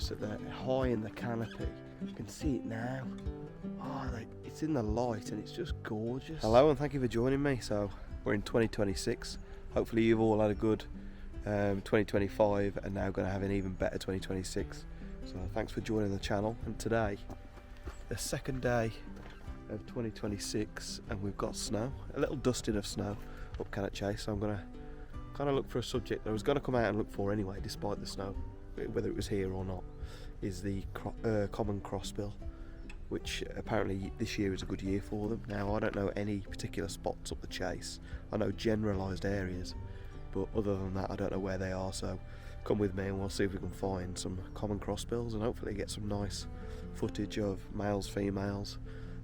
noticed that they're high in the canopy. You can see it now. Oh, it's in the light and it's just gorgeous. Hello and thank you for joining me. So we're in 2026. Hopefully you've all had a good 2025 and now going to have an even better 2026. So thanks for joining the channel. And today, the second day of 2026, and we've got snow, a little dusting of snow up Cannock Chase. So I'm going to kind of look for a subject that I was going to come out and look for anyway, despite the snow, whether it was here or not, is the common crossbill, which apparently this year is a good year for them. Now, I don't know any particular spots up the chase. I know generalised areas, but other than that, I don't know where they are. So come with me and we'll see if we can find some common crossbills and hopefully get some nice footage of males, females,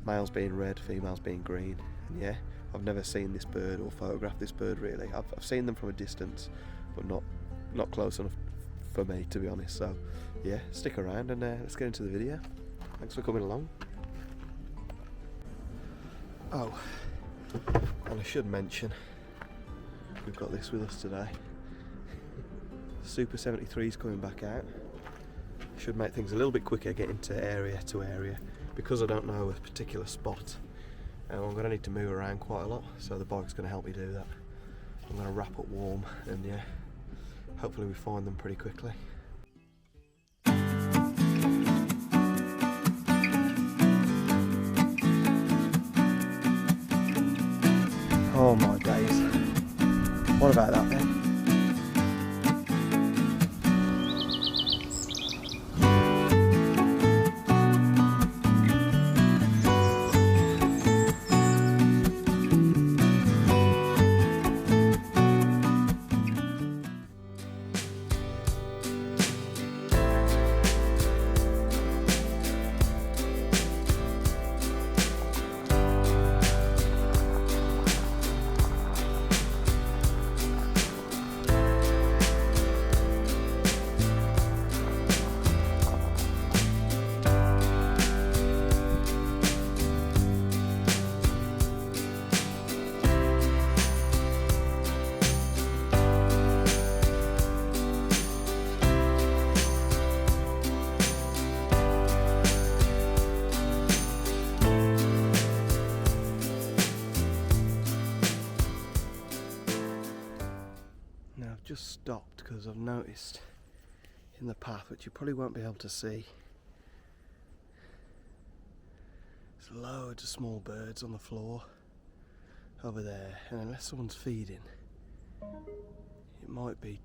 males being red, females being green. And yeah, I've never seen this bird or photographed this bird really. I've seen them from a distance, but not close enough for me, to be honest. So yeah, stick around and let's get into the video. Thanks for coming along. Oh, and I should mention, we've got this with us today. Super73 is coming back out. Should make things a little bit quicker getting to area to area, because I don't know a particular spot. I'm going to need to move around quite a lot, so the bike's going to help me do that. I'm going to wrap up warm and yeah, hopefully we find them pretty quickly. Oh my days, what about that then? Just stopped because I've noticed in the path, which you probably won't be able to see, there's loads of small birds on the floor over there, and unless someone's feeding, it might be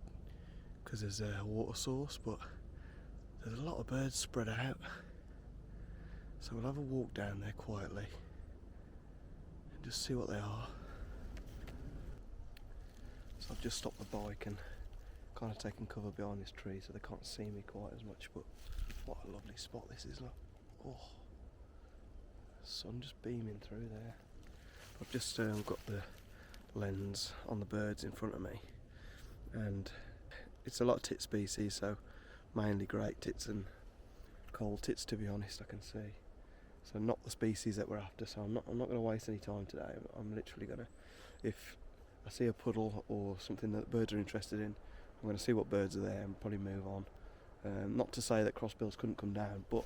because there's a water source, but there's a lot of birds spread out. So we'll have a walk down there quietly and just see what they are. So I've just stopped the bike and kind of taken cover behind this tree so they can't see me quite as much, but what a lovely spot this is, look. Oh, sun just beaming through there. I've just got the lens on the birds in front of me, and it's a lot of tit species, so mainly great tits and cold tits, to be honest, I can see. So not the species that we're after, so I'm not going to waste any time today. I'm literally going to, if I see a puddle or something that birds are interested in, I'm going to see what birds are there and probably move on. Not to say that crossbills couldn't come down, but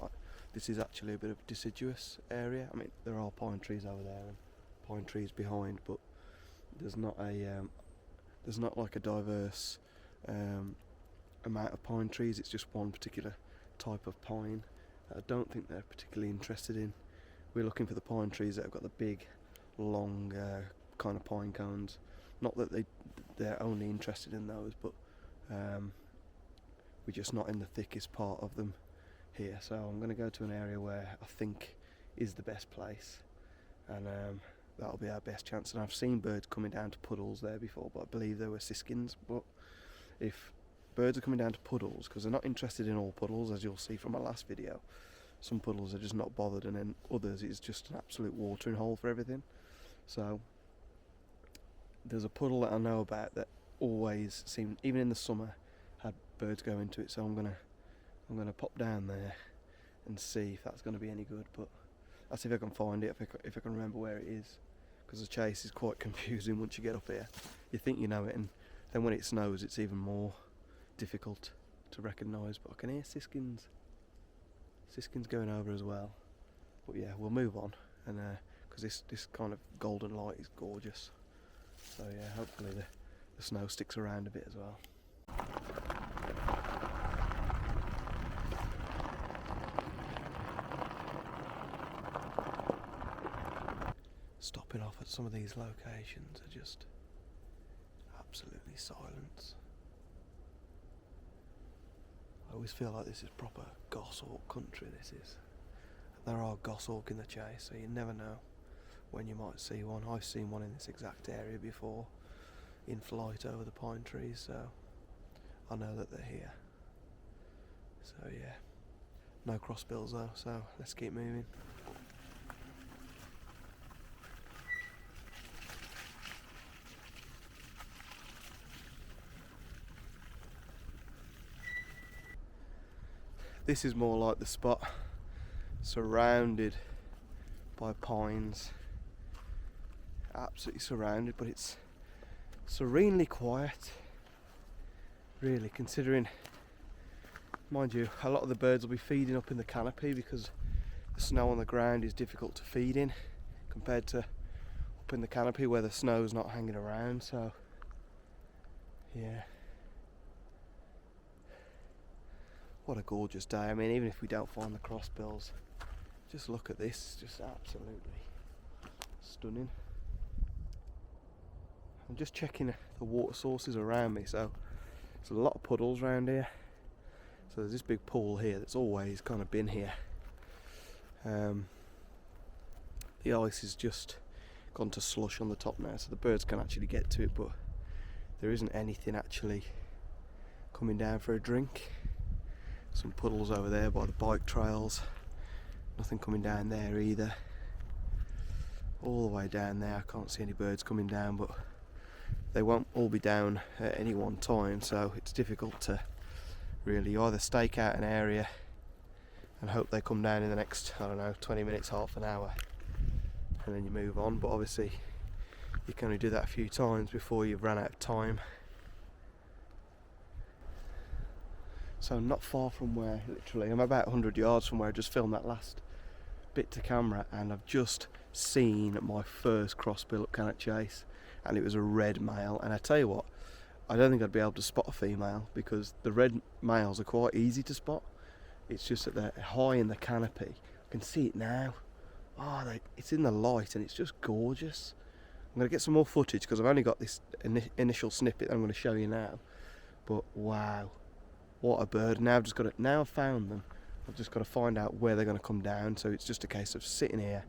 this is actually a bit of a deciduous area. I mean, there are pine trees over there and pine trees behind, but there's not like a diverse amount of pine trees. It's just one particular type of pine that I don't think they're particularly interested in. We're looking for the pine trees that have got the big, long kind of pine cones. Not that they're only interested in those, but we're just not in the thickest part of them here. So I'm going to go to an area where I think is the best place, and that'll be our best chance. And I've seen birds coming down to puddles there before, but I believe they were siskins. But if birds are coming down to puddles, because they're not interested in all puddles, as you'll see from my last video, some puddles are just not bothered, and then others is just an absolute watering hole for everything. So there's a puddle that I know about that always seemed, even in the summer, had birds go into it. So I'm gonna pop down there and see if that's going to be any good. But I'll see if I can find it, if I can remember where it is, because the chase is quite confusing once you get up here. You think you know it, and then when it snows, it's even more difficult. to recognise, but I can hear siskins going over as well. But yeah, we'll move on, and because this kind of golden light is gorgeous. So yeah, hopefully the snow sticks around a bit as well. Stopping off at some of these locations are just absolutely silence. I always feel like this is proper goshawk country, this is. There are goshawk in the chase, so you never know when you might see one. I've seen one in this exact area before, in flight over the pine trees, so I know that they're here. So yeah, no crossbills though, so let's keep moving. This is more like the spot, surrounded by pines, absolutely surrounded, but it's serenely quiet, really, considering, mind you, a lot of the birds will be feeding up in the canopy because the snow on the ground is difficult to feed in compared to up in the canopy where the snow's not hanging around. So yeah, what a gorgeous day. I mean, even if we don't find the crossbills, just look at this, just absolutely stunning. I'm just checking the water sources around me, so there's a lot of puddles around here. So there's this big pool here that's always kind of been here. The ice has just gone to slush on the top now, so the birds can actually get to it, but there isn't anything actually coming down for a drink. Some puddles over there by the bike trails, nothing coming down there either. All the way down there I can't see any birds coming down, but they won't all be down at any one time, so it's difficult to really either stake out an area and hope they come down in the next, I don't know, 20 minutes, half an hour, and then you move on. But obviously you can only do that a few times before you've run out of time. So not far from where, literally, I'm about 100 yards from where I just filmed that last bit to camera, and I've just seen my first crossbill at Cannock Chase, and it was a red male. And I tell you what, I don't think I'd be able to spot a female because the red males are quite easy to spot. It's just that they're high in the canopy. I can see it now. Oh, it's in the light and it's just gorgeous. I'm going to get some more footage because I've only got this initial snippet that I'm going to show you now. But wow. What a bird. Now I've found them, I've just got to find out where they're going to come down. So it's just a case of sitting here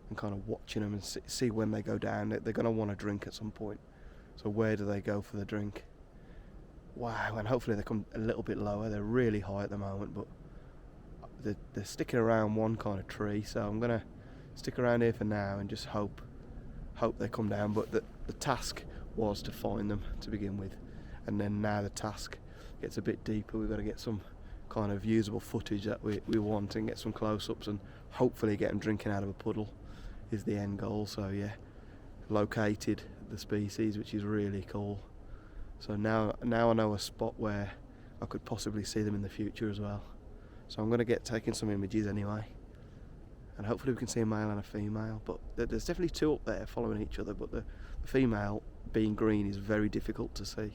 and kind of watching them and see when they go down. They're going to want a drink at some point. So where do they go for the drink? Wow, and hopefully they come a little bit lower. They're really high at the moment, but they're sticking around one kind of tree. So I'm going to stick around here for now and just hope they come down. But the task was to find them to begin with, and then now the task gets a bit deeper. We've got to get some kind of usable footage that we want and get some close-ups and hopefully get them drinking out of a puddle is the end goal. So yeah, located the species, which is really cool. So now I know a spot where I could possibly see them in the future as well. So I'm going to get taking some images anyway, and hopefully we can see a male and a female. But there's definitely two up there following each other, but the female being green is very difficult to see.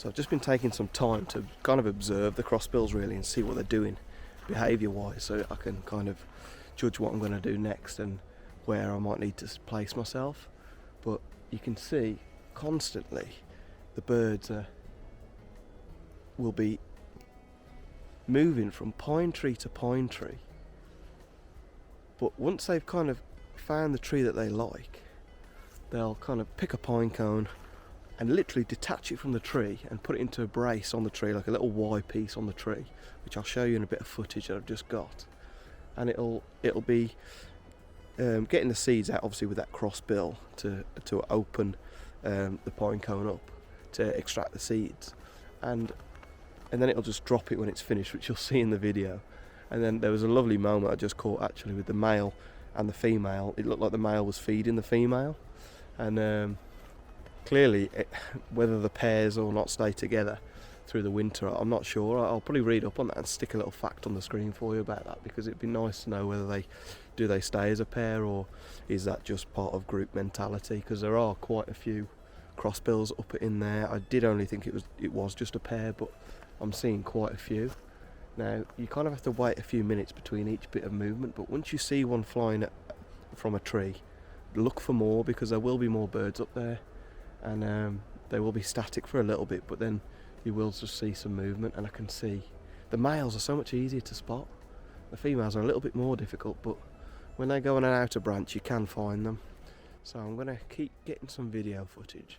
So I've just been taking some time to kind of observe the crossbills really and see what they're doing behaviour wise, so I can kind of judge what I'm going to do next and where I might need to place myself. But you can see constantly the birds will be moving from pine tree to pine tree, but once they've kind of found the tree that they like, they'll kind of pick a pine cone and literally detach it from the tree and put it into a brace on the tree, like a little Y piece on the tree, which I'll show you in a bit of footage that I've just got. And it'll be getting the seeds out, obviously with that crossbill to open the pine cone up to extract the seeds, and then it'll just drop it when it's finished, which you'll see in the video. And then there was a lovely moment I just caught actually with the male and the female. It looked like the male was feeding the female, and clearly whether the pairs or not stay together through the winter, I'm not sure. I'll probably read up on that and stick a little fact on the screen for you about that, because it'd be nice to know whether they stay as a pair, or is that just part of group mentality, because there are quite a few crossbills up in there. I did only think it was just a pair, but I'm seeing quite a few. Now you kind of have to wait a few minutes between each bit of movement, but once you see one flying from a tree, look for more, because there will be more birds up there, and they will be static for a little bit, but then you will just see some movement. And I can see the males are so much easier to spot. The females are a little bit more difficult, but when they go on an outer branch you can find them. So I'm going to keep getting some video footage.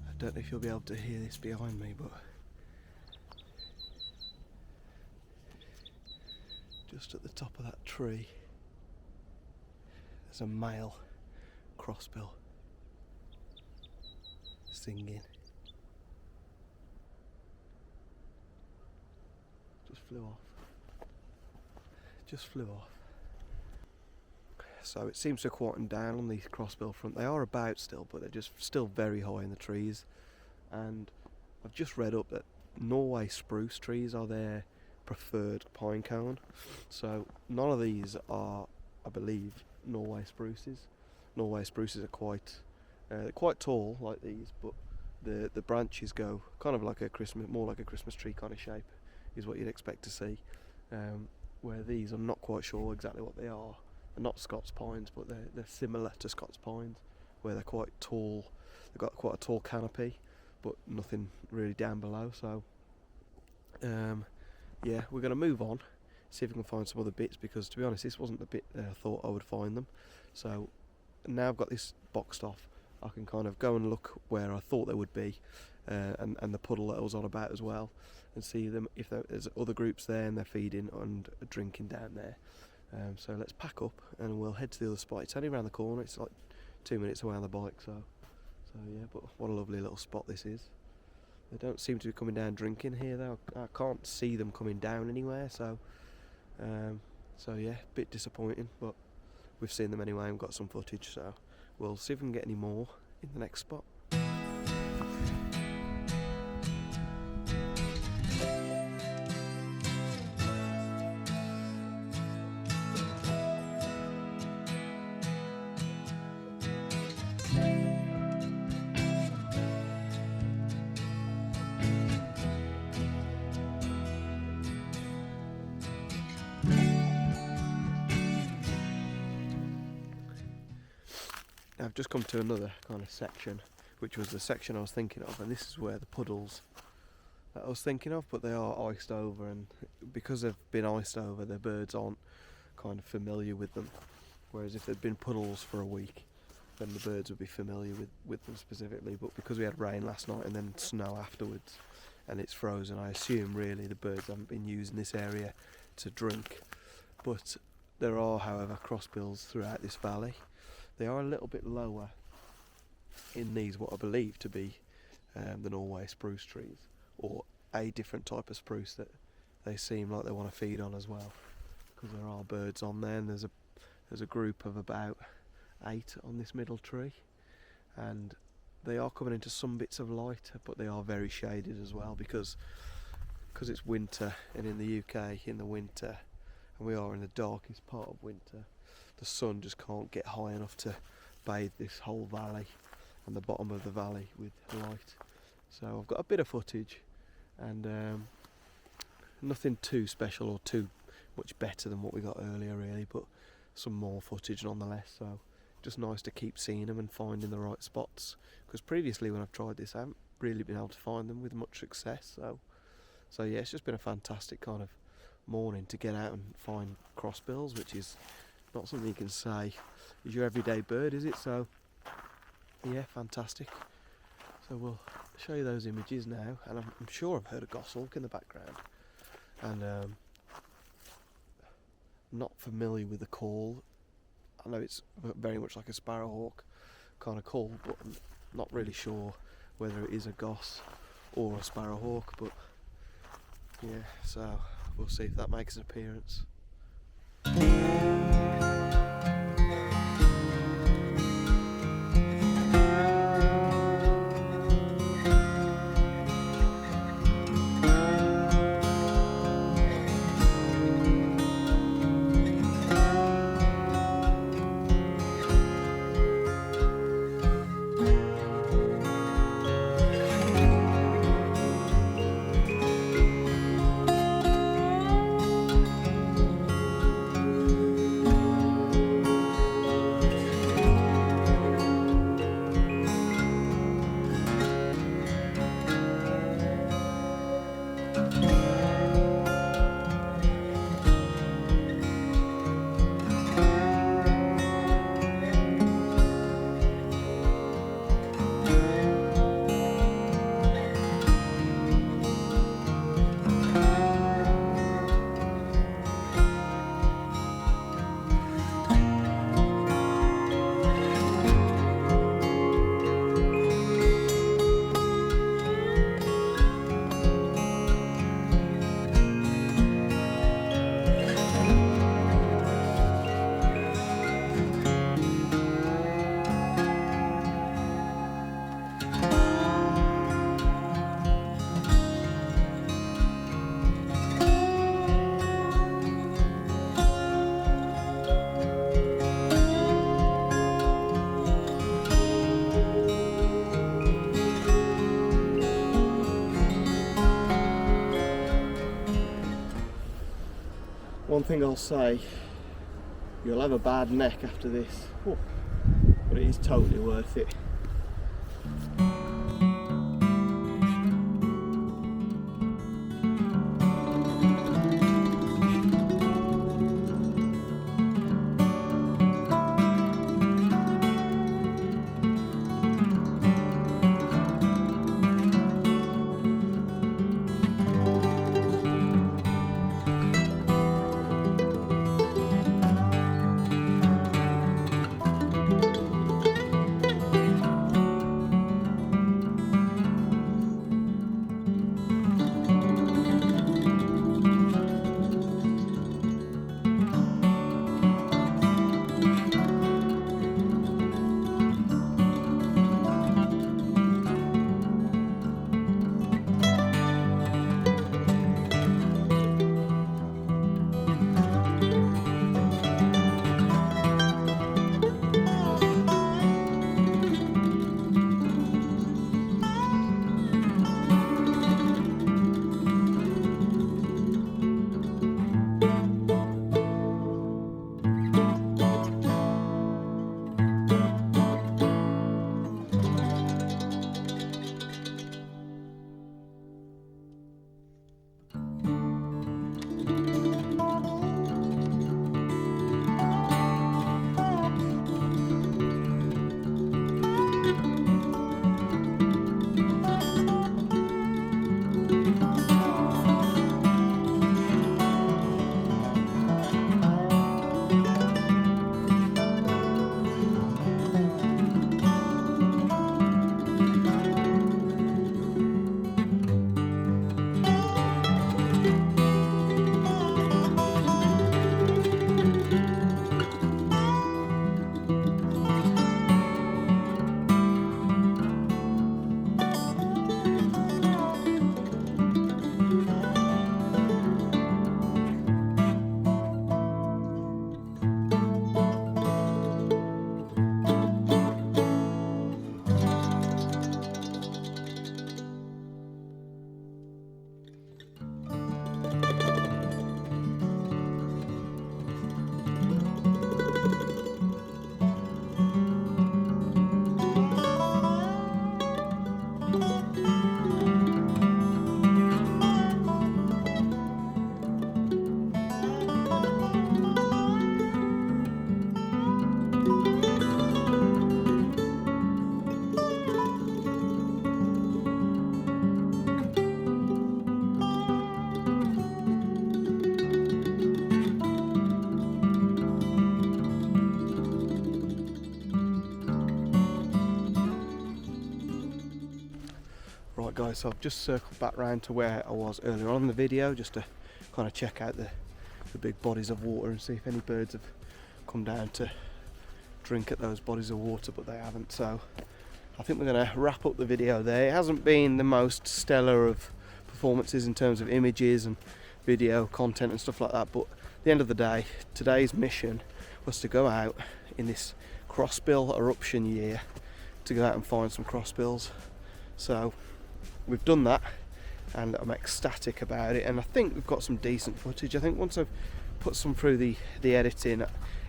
I don't know if you'll be able to hear this behind me, but just at the top of that tree there's a male crossbill singing. Just flew off. So it seems to have quietened down on the crossbill front. They are about still, but they're just still very high in the trees. And I've just read up that Norway spruce trees are their preferred pine cone. So none of these are, I believe, Norway spruces. Norway spruces are quite tall like these, but the branches go kind of like more like a Christmas tree kind of shape, is what you'd expect to see. Where these, I'm not quite sure exactly what they are. They're not Scots pines, but they're similar to Scots pines, where they're quite tall. They've got quite a tall canopy, but nothing really down below. So yeah, we're going to move on, see if we can find some other bits, because to be honest, this wasn't the bit that I thought I would find them. So now I've got this boxed off, I can kind of go and look where I thought they would be, and the puddle that I was on about as well, and see them if there's other groups there and they're feeding and drinking down there. So let's pack up and we'll head to the other spot. It's only around the corner, it's like 2 minutes away on the bike, so yeah, but what a lovely little spot this is. They don't seem to be coming down drinking here though. I can't see them coming down anywhere, so yeah, a bit disappointing, but we've seen them anyway and got some footage, so we'll see if we can get any more in the next spot. I've just come to another kind of section, which was the section I was thinking of, and this is where the puddles that I was thinking of, but they are iced over, and because they've been iced over, the birds aren't kind of familiar with them, whereas if they'd been puddles for a week, then the birds would be familiar with them specifically. But because we had rain last night and then snow afterwards, and it's frozen, I assume really the birds haven't been using this area to drink. But there are, however, crossbills throughout this valley. They are a little bit lower in these, what I believe to be the Norway spruce trees, or a different type of spruce that they seem like they want to feed on as well, because there are birds on there, and there's a group of about 8 on this middle tree, and they are coming into some bits of light, but they are very shaded as well, because it's winter, and in the UK in the winter, and we are in the darkest part of winter, the sun just can't get high enough to bathe this whole valley and the bottom of the valley with light. So I've got a bit of footage, and nothing too special or too much better than what we got earlier really, but some more footage nonetheless. So just nice to keep seeing them and finding the right spots, because previously when I've tried this I haven't really been able to find them with much success. So yeah, it's just been a fantastic kind of morning to get out and find crossbills, which is not something you can say is your everyday bird, is it? So yeah, fantastic. So we'll show you those images now, and I'm sure I've heard a goshawk in the background, and I'm not familiar with the call. I know it's very much like a sparrowhawk kind of call, but I'm not really sure whether it is a goss or a sparrowhawk, but yeah, so we'll see if that makes an appearance. One thing I'll say, you'll have a bad neck after this, but it is totally worth it. Right guys, so I've just circled back round to where I was earlier on in the video, just to kind of check out the big bodies of water and see if any birds have come down to drink at those bodies of water, but they haven't. So I think we're going to wrap up the video there. It hasn't been the most stellar of performances in terms of images and video content and stuff like that, but at the end of the day, today's mission was to go out in this crossbill eruption year to go out and find some crossbills. So we've done that and I'm ecstatic about it, and I think we've got some decent footage. I think once I've put some through the editing,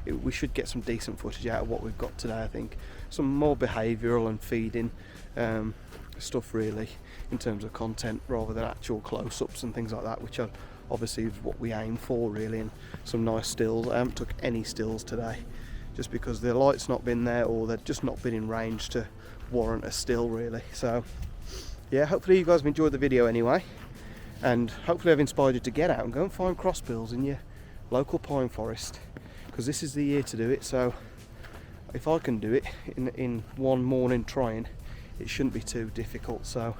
we should get some decent footage out of what we've got today. I think some more behavioural and feeding stuff really in terms of content, rather than actual close-ups and things like that, which are obviously what we aim for really, and some nice stills. I haven't took any stills today just because the light's not been there, or they've just not been in range to warrant a still really. So yeah, hopefully you guys have enjoyed the video anyway, and hopefully I've inspired you to get out and go and find crossbills in your local pine forest, because this is the year to do it. So if I can do it in one morning trying, it shouldn't be too difficult. So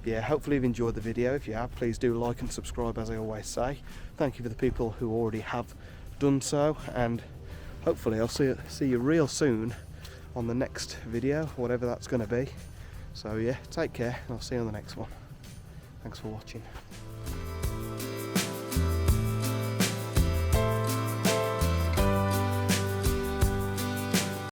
yeah, hopefully you've enjoyed the video. If you have, please do like and subscribe, as I always say. Thank you for the people who already have done so, and hopefully I'll see you real soon on the next video, whatever that's going to be. So yeah, take care, and I'll see you on the next one. Thanks for watching.